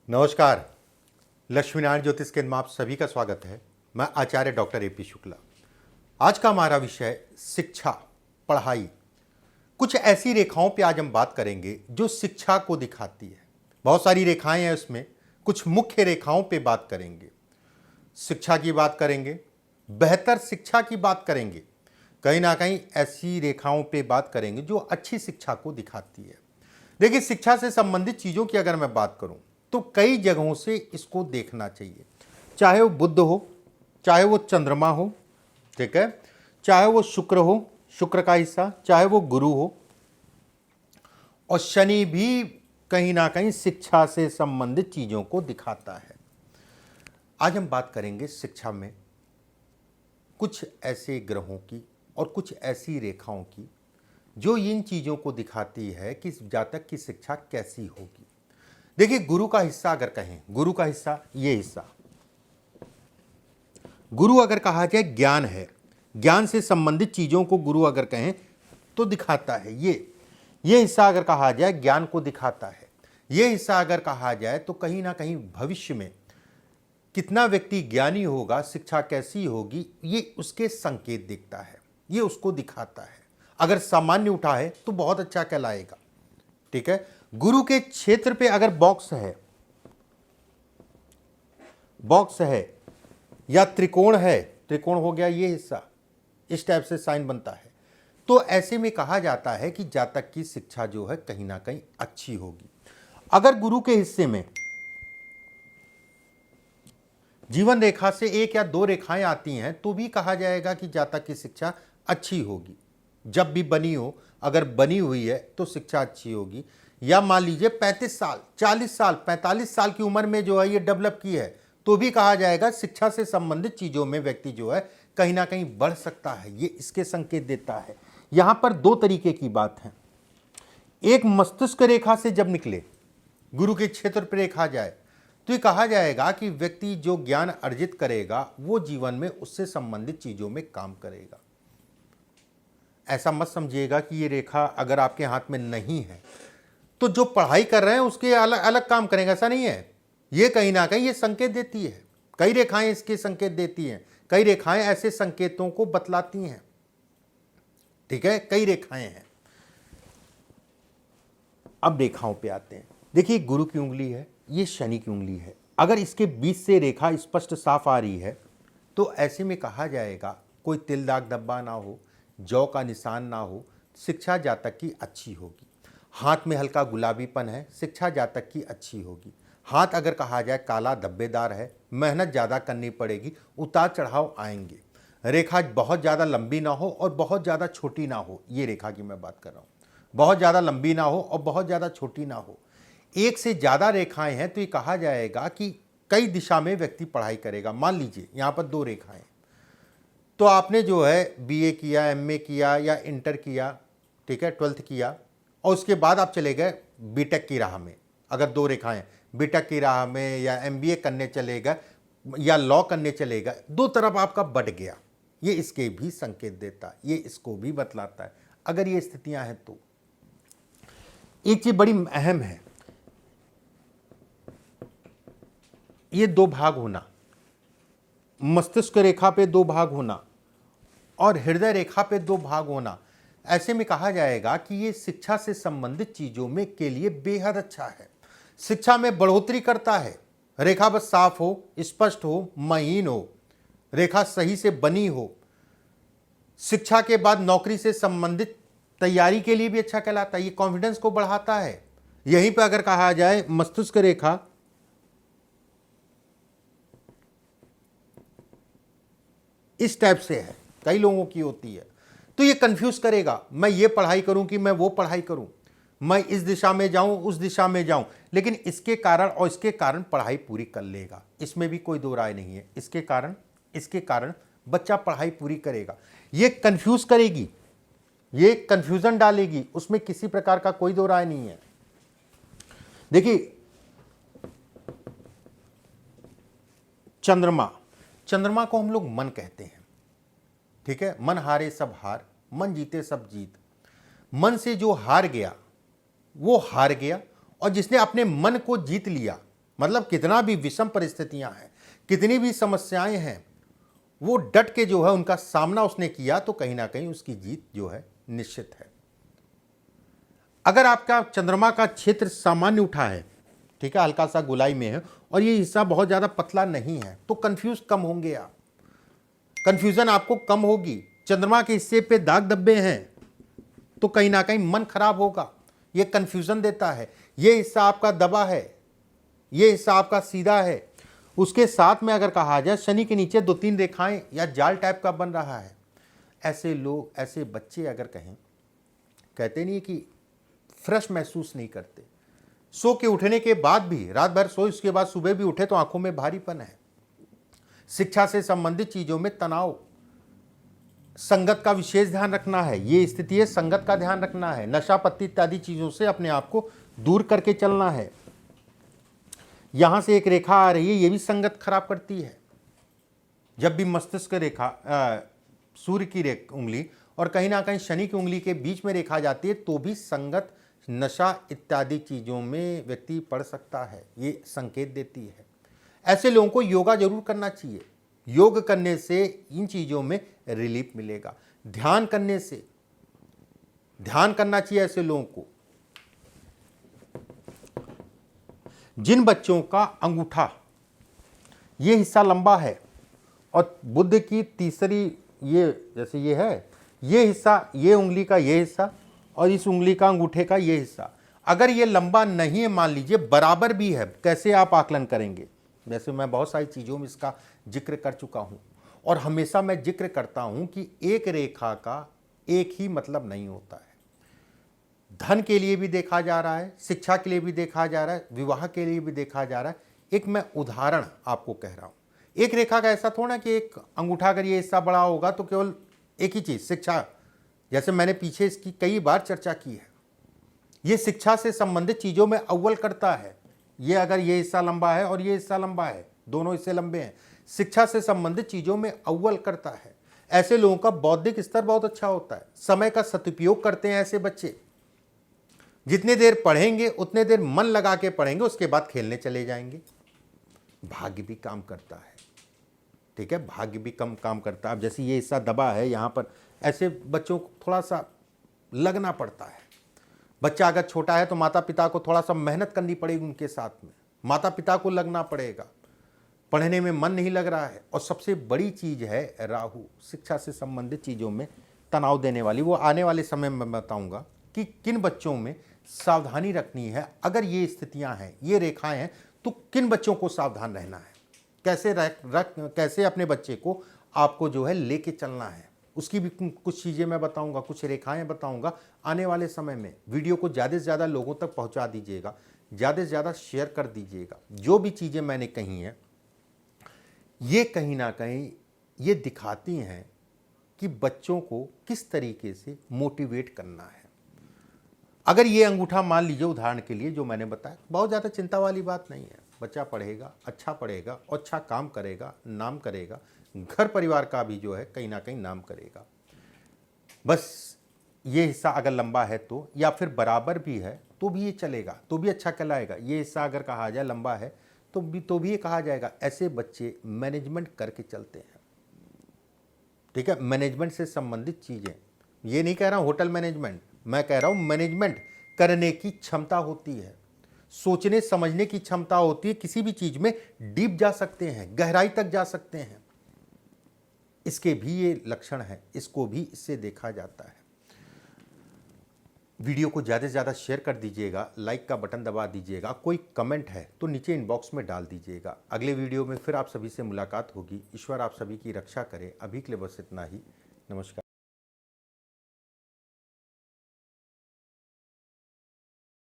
नमस्कार। लक्ष्मीनारायण ज्योतिष केंद्र में आप सभी का स्वागत है। मैं आचार्य डॉक्टर ए.पी. शुक्ला। आज का हमारा विषय शिक्षा, पढ़ाई। कुछ ऐसी रेखाओं पे आज हम बात करेंगे जो शिक्षा को दिखाती है। बहुत सारी रेखाएं हैं, उसमें कुछ मुख्य रेखाओं पे बात करेंगे। शिक्षा की बात करेंगे, बेहतर शिक्षा की बात करेंगे, कहीं ना कहीं ऐसी रेखाओं पे बात करेंगे जो अच्छी शिक्षा को दिखाती है। देखिए, शिक्षा से संबंधित चीज़ों की अगर मैं बात करूं तो कई जगहों से इसको देखना चाहिए। चाहे वो बुध हो, चाहे वो चंद्रमा हो, ठीक है, चाहे वो शुक्र हो, शुक्र का हिस्सा, चाहे वो गुरु हो, और शनि भी कहीं ना कहीं शिक्षा से संबंधित चीज़ों को दिखाता है। आज हम बात करेंगे शिक्षा में कुछ ऐसे ग्रहों की और कुछ ऐसी रेखाओं की जो इन चीज़ों को दिखाती है कि जातक की शिक्षा कैसी होगी। देखिए, गुरु का हिस्सा अगर कहें, गुरु का हिस्सा, ये हिस्सा गुरु अगर कहा जाए ज्ञान है, ज्ञान से संबंधित चीज़ों को गुरु अगर कहें तो दिखाता है। ये हिस्सा अगर कहा जाए ज्ञान को दिखाता है। ये हिस्सा अगर कहा जाए तो कहीं ना कहीं भविष्य में कितना व्यक्ति ज्ञानी होगा, शिक्षा कैसी होगी, ये उसके संकेत दिखता है, ये उसको दिखाता है। अगर सामान्य उठा है तो बहुत अच्छा कहलाएगा, ठीक है। गुरु के क्षेत्र पे अगर बॉक्स है या त्रिकोण है, त्रिकोण हो गया ये हिस्सा, इस टाइप से साइन बनता है, तो ऐसे में कहा जाता है कि जातक की शिक्षा जो है कहीं ना कहीं अच्छी होगी। अगर गुरु के हिस्से में जीवन रेखा से एक या दो रेखाएं आती हैं तो भी कहा जाएगा कि जातक की शिक्षा अच्छी होगी। जब भी बनी हो, अगर बनी हुई है तो शिक्षा अच्छी होगी। या मान लीजिए 35 साल, 40 साल, 45 साल की उम्र में जो है ये डेवलप की है तो भी कहा जाएगा शिक्षा से संबंधित चीज़ों में व्यक्ति जो है कहीं ना कहीं बढ़ सकता है। ये इसके संकेत देता है। यहाँ पर दो तरीके की बात है। एक, मस्तिष्क रेखा से जब निकले, गुरु के क्षेत्र पर रेखा जाए तो ये कहा जाएगा कि व्यक्ति जो ज्ञान अर्जित करेगा वो जीवन में उससे संबंधित चीज़ों में काम करेगा। ऐसा मत समझिएगा कि ये रेखा अगर आपके हाथ में नहीं है तो जो पढ़ाई कर रहे हैं उसके अलग अलग काम करेंगे, ऐसा नहीं है। ये कहीं ना कहीं ये संकेत देती है। कई रेखाएं इसके संकेत देती हैं, कई रेखाएं ऐसे संकेतों को बतलाती हैं, ठीक है, कई रेखाएं हैं। अब रेखाओं पे आते हैं। देखिए, गुरु की उंगली है, ये शनि की उंगली है। अगर इसके बीच से रेखा स्पष्ट साफ आ रही है तो ऐसे में कहा जाएगा कोई तिल दाग धब्बा ना हो, जौ का निशान ना हो, शिक्षा जातक की अच्छी होगी। हाथ में हल्का गुलाबीपन है, शिक्षा जातक की अच्छी होगी। हाथ अगर कहा जाए काला धब्बेदार है, मेहनत ज़्यादा करनी पड़ेगी, उतार चढ़ाव आएंगे। रेखा बहुत ज़्यादा लंबी ना हो और बहुत ज़्यादा छोटी ना हो, ये रेखा की मैं बात कर रहा हूँ। बहुत ज़्यादा लंबी ना हो और बहुत ज़्यादा छोटी ना हो। एक से ज़्यादा रेखाएं हैं तो ये कहा जाएगा कि कई दिशा में व्यक्ति पढ़ाई करेगा। मान लीजिए यहाँ पर दो रेखाएं, तो आपने जो है बीए किया, एमए किया या इंटर किया, ठीक है, 12th किया, और उसके बाद आप चले गए बीटेक की राह में। अगर दो रेखाएं बीटेक की राह में या एमबीए करने चले गए या लॉ करने चले गए, दो तरफ आपका बढ़ गया, ये इसके भी संकेत देता है, ये इसको भी बतलाता है। अगर ये स्थितियां हैं तो एक चीज बड़ी अहम है, ये दो भाग होना, मस्तिष्क रेखा पे दो भाग होना और हृदय रेखा पे दो भाग होना। ऐसे में कहा जाएगा कि ये शिक्षा से संबंधित चीजों में के लिए बेहद अच्छा है। शिक्षा में बढ़ोतरी करता है। रेखा बस साफ हो, स्पष्ट हो, महीन हो, रेखा सही से बनी हो। शिक्षा के बाद नौकरी से संबंधित तैयारी के लिए भी अच्छा कहलाता है। ये कॉन्फिडेंस को बढ़ाता है। यहीं पर अगर कहा जाए मस्तिष्क रेखा इस टाइप से है, कई लोगों की होती है, तो ये कंफ्यूज करेगा, मैं ये पढ़ाई करूं कि मैं वो पढ़ाई करूं, मैं इस दिशा में जाऊं उस दिशा में जाऊं। लेकिन इसके कारण पढ़ाई पूरी कर लेगा, इसमें भी कोई दो राय नहीं है। इसके कारण बच्चा पढ़ाई पूरी करेगा। ये कंफ्यूज करेगी, ये कंफ्यूजन डालेगी, उसमें किसी प्रकार का कोई दो राय नहीं है। देखिए, चंद्रमा को हम लोग मन कहते हैं, ठीक है। मन हारे सब हार, मन जीते सब जीत। मन से जो हार गया वो हार गया, और जिसने अपने मन को जीत लिया मतलब कितना भी विषम परिस्थितियां हैं, कितनी भी समस्याएं हैं, वो डट के जो है उनका सामना उसने किया तो कहीं ना कहीं उसकी जीत जो है निश्चित है। अगर आपका चंद्रमा का क्षेत्र सामान्य उठा है, ठीक है, हल्का सा गोलाई में है और ये हिस्सा बहुत ज़्यादा पतला नहीं है, तो कंफ्यूज कम होंगे आप, कंफ्यूजन आपको कम होगी। चंद्रमा के हिस्से पे दाग धब्बे हैं तो कहीं ना कहीं मन खराब होगा, ये कंफ्यूजन देता है। ये हिस्सा आपका दबा है, ये हिस्सा आपका सीधा है। उसके साथ में अगर कहा जाए शनि के नीचे 2-3 रेखाएं या जाल टाइप का बन रहा है, ऐसे लोग, ऐसे बच्चे अगर कहें, कहते नहीं कि फ्रेश महसूस नहीं करते, सो के उठने के बाद भी रात भर सोए, उसके बाद सुबह भी उठे तो आंखों में भारीपन है। शिक्षा से संबंधित चीजों में तनाव, संगत का विशेष ध्यान रखना है, ये स्थिति है, संगत का ध्यान रखना है। नशा पत्ती इत्यादि चीजों से अपने आप को दूर करके चलना है। यहां से एक रेखा आ रही है, ये भी संगत खराब करती है। जब भी मस्तिष्क रेखा, सूर्य की उंगली और कहीं ना कहीं शनि की उंगली के बीच में रेखा जाती है तो भी संगत नशा इत्यादि चीजों में व्यक्ति पड़ सकता है, ये संकेत देती है। ऐसे लोगों को योगा जरूर करना चाहिए। योग करने से इन चीजों में रिलीफ मिलेगा। ध्यान करने से, ध्यान करना चाहिए ऐसे लोगों को। जिन बच्चों का अंगूठा ये हिस्सा लंबा है और बुध की तीसरी, ये जैसे ये है, ये हिस्सा, ये उंगली का ये हिस्सा और इस उंगली का अंगूठे का ये हिस्सा, अगर ये लंबा नहीं है, मान लीजिए बराबर भी है, कैसे आप आकलन करेंगे? वैसे मैं बहुत सारी चीज़ों में इसका जिक्र कर चुका हूं और हमेशा मैं जिक्र करता हूं कि एक रेखा का एक ही मतलब नहीं होता है। धन के लिए भी देखा जा रहा है, शिक्षा के लिए भी देखा जा रहा है, विवाह के लिए भी देखा जा रहा है। एक मैं उदाहरण आपको कह रहा हूं। एक रेखा का ऐसा थोड़ा कि एक अंगूठा अगर ये हिस्सा बड़ा होगा तो केवल एक ही चीज़, शिक्षा, जैसे मैंने पीछे इसकी कई बार चर्चा की है, ये शिक्षा से संबंधित चीज़ों में अव्वल करता है। ये अगर ये हिस्सा लंबा है और ये हिस्सा लंबा है, दोनों हिस्से लंबे हैं, शिक्षा से संबंधित चीज़ों में अव्वल करता है। ऐसे लोगों का बौद्धिक स्तर बहुत अच्छा होता है, समय का सदुपयोग करते हैं ऐसे बच्चे। जितने देर पढ़ेंगे उतने देर मन लगा के पढ़ेंगे, उसके बाद खेलने चले जाएंगे। भाग्य भी काम करता है, ठीक है, भाग्य भी कम काम करता है। अब जैसे ये हिस्सा दबा है यहाँ पर, ऐसे बच्चों को थोड़ा सा लगना पड़ता है। बच्चा अगर छोटा है तो माता पिता को थोड़ा सा मेहनत करनी पड़ेगी, उनके साथ में माता पिता को लगना पड़ेगा। पढ़ने में मन नहीं लग रहा है। और सबसे बड़ी चीज़ है राहु, शिक्षा से संबंधित चीज़ों में तनाव देने वाली। वो आने वाले समय में बताऊंगा कि किन बच्चों में सावधानी रखनी है। अगर ये स्थितियां हैं, ये रेखाएं हैं, तो किन बच्चों को सावधान रहना है, कैसे अपने बच्चे को आपको जो है लेके चलना है, उसकी भी कुछ चीज़ें मैं बताऊंगा, कुछ रेखाएं बताऊंगा आने वाले समय में। वीडियो को ज़्यादा से ज़्यादा लोगों तक पहुंचा दीजिएगा, ज़्यादा से ज़्यादा शेयर कर दीजिएगा। जो भी चीज़ें मैंने कही हैं ये कहीं ना कहीं ये दिखाती हैं कि बच्चों को किस तरीके से मोटिवेट करना है। अगर ये अंगूठा मान लीजिए उदाहरण के लिए जो मैंने बताया, बहुत ज़्यादा चिंता वाली बात नहीं है। बच्चा पढ़ेगा, अच्छा पढ़ेगा और अच्छा काम करेगा, नाम करेगा, घर परिवार का भी जो है कहीं ना कहीं नाम करेगा। बस ये हिस्सा अगर लंबा है तो, या फिर बराबर भी है तो भी ये चलेगा, तो भी अच्छा कहलाएगा। ये हिस्सा अगर कहा जाए लंबा है तो भी ये कहा जाएगा। ऐसे बच्चे मैनेजमेंट करके चलते हैं, ठीक है, मैनेजमेंट से संबंधित चीज़ें। ये नहीं कह रहा हूँ होटल मैनेजमेंट, मैं कह रहा हूँ मैनेजमेंट करने की क्षमता होती है, सोचने समझने की क्षमता होती है, किसी भी चीज़ में डीप जा सकते हैं, गहराई तक जा सकते हैं। इसके भी ये लक्षण है, इसको भी इससे देखा जाता है। वीडियो को ज़्यादा से ज़्यादा शेयर कर दीजिएगा, लाइक का बटन दबा दीजिएगा, कोई कमेंट है तो नीचे इनबॉक्स में डाल दीजिएगा। अगले वीडियो में फिर आप सभी से मुलाकात होगी। ईश्वर आप सभी की रक्षा करे। अभी के लिए बस इतना ही। नमस्कार।